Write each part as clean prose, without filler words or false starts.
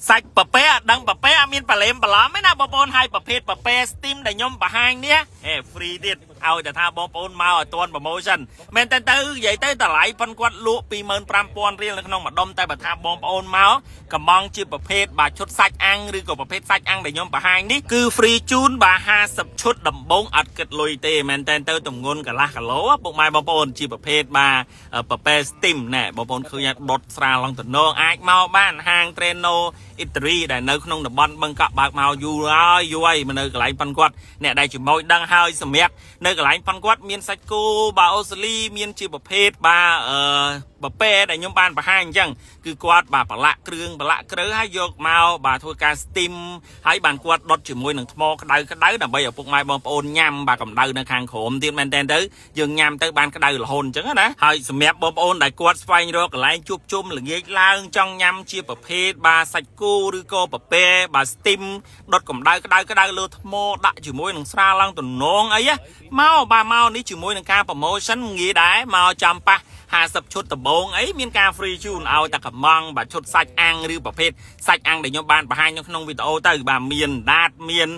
សាច់ប្រពេดังប្រពេអត់មានបលែមបឡំទេណាបងប្អូនហើយប្រភេទប្រពេ Steam ដែលខ្ញុំបង្ហាញនេះfree ទៀតឲ្យតែថាបងប្អូនមកឲ្យទាន់ promotion មែនតើនិយាយទៅតម្លៃប៉ុនគាត់លក់ 25,000 រៀលនៅក្នុងម្ដុំតែបើថាបងប្អូនមកកំងជាប្រភេទបាទឈុតសាច់អាំងឬក៏ប្រភេទសាច់អាំងដែលខ្ញុំបង្ហាញនេះគឺ free ជូនបាទ50ឈុតដំបូងអត់គិតលុយទេមែនតើទៅទម្ងន់កន្លះគីឡូពុកម៉ែបងប្អូនជាប្រភេទបាទប្រពេ Steam ណែបងប្អូនឃើញដុតស្រាលឡងតំណងអាចមកបានហាង Treno អ៊ីតាលីដែលនៅក្នុងតំបន់បឹងកក់បើកមកយូរហើយមកនៅកន្លែងប៉ុនគាត់អ្នកដែលជាមួយដឹងហើយសម្រាប់នៅកន្លែងប៉ុនគាត់មានសាច់គោបាទអូស្ត្រាលីមានជាប្រភេទបាទប្រពេដែលខ្ញុំបានបង្ហាញអញ្ចឹងគឺគាត់បាទប្រឡាក់គ្រឿងប្រឡាក់គ្រើហើយយកមកបាទធ្វើការ steam ហើយបានគាត់ដុតជាមួយនឹងថ្មក្តៅដើម្បីឲ្យពុកម៉ែបងប្អូនញ៉ាំបាទកម្ដៅនៅខាងក្រោមទៀតមែនតើទៅយើងញ៉ាំទៅបានក្តៅរហូតអញ្ចឹងណាហើយសម្រាប់បងប្អូនដែលគាត់ស្វែងរកកន្លែងជួបជុំល្ងាចឡើងចង់ញ៉ាំជាប្រភេទបាទសាច់គោឬក៏ប្រពេបាទ steam ដុតកម្ដៅក្តៅលើថ្មដាក់ជាមួយនឹងស្រាឡើងទំនងអីមកនេះជាមួយនឹងការ promotion ងាយដែរមកចាំប៉ះ50ឈុតដំបងអីមានការ free ជូនឲ្យតែកំងបាទឈុតសាច់អាំងឬប្រភេទសាច់អាំងដែលខ្ញុំបានបង្ហាញនៅក្នុងវីដេអូទៅបាទមានដាតមាន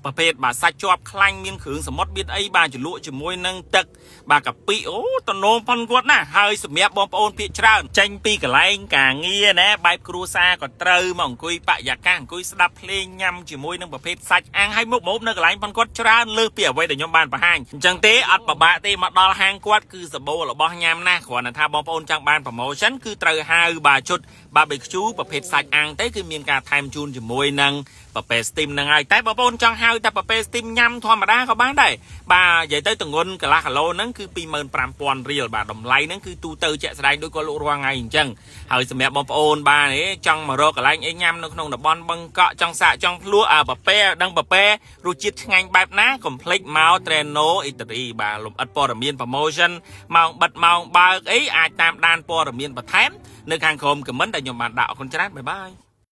ប្រភេទបាទសាច់ជាប់ខ្លាញ់មានគ្រឿងសមុទ្រមានអីបាទជ្រលក់ជាមួយនឹងទឹកបាទកាពិអូតំណងប៉ុនគាត់ណាហើយសម្រាប់បងប្អូនភាគច្រើនចេញពីកន្លែងការងារណាបែបគ្រួសារក៏ត្រូវមកអង្គុយបរិយាកាសអង្គុយស្ដាប់ភ្លេងញ៉ាំជាមួយនឹងប្រភេទសាច់អាំងហើយមុខម្ហូបនៅកន្លែងប៉ុនគាត់ច្រើនលើសពីអ្វីដែលខ្ញុំបានបង្ហាញអញ្ចឹងទេអត់ពិបាកទេមកដល់ហាងគាត់គឺសបោរបស់ញ៉ាំណាគ្រាន់តែថាបងប្អូនចង់បាន promotion គឺត្រូវហៅបាទឈុត barbecue ប្រភេទសាច់អាំងទៅគឺមានការថែមជូនជាមួយនឹងប្រពេ steam ហ្នឹងហើយតែបងប្អូនចង់ហៅតែប្រពេ steam ញ៉ាំធម្មតាក៏បានដែរបាទនិយាយទៅទង្ងន់កន្លះគីឡូហ្នឹងគឺ 25,000 រៀលបាទតម្លៃហ្នឹងគឺទូទៅជាក់ស្ដែងដូចគាត់លក់រាល់ថ្ងៃអញ្ចឹងហើយសម្រាប់បងប្អូនបាទចង់មករកកន្លែងអីញ៉ាំនៅក្នុងតំបន់បឹងកក់ចង់សាកចង់ភ្លក់ប្រពេដឹងប្រពេរសជាតិឆ្ងាញ់បែបណាកុំភ្លេចមក Treno អ៊ីតាលីបាទលំអិតព័ត៌មាន promotion ម៉ោងបិទម៉ោងបើកអីអាចតាមដានព័ត៌មានបន្ថែមនៅខាងក្រោម comment ដែលខ្ញុំបានដាក់អរគុណច្រើនបាយបាយ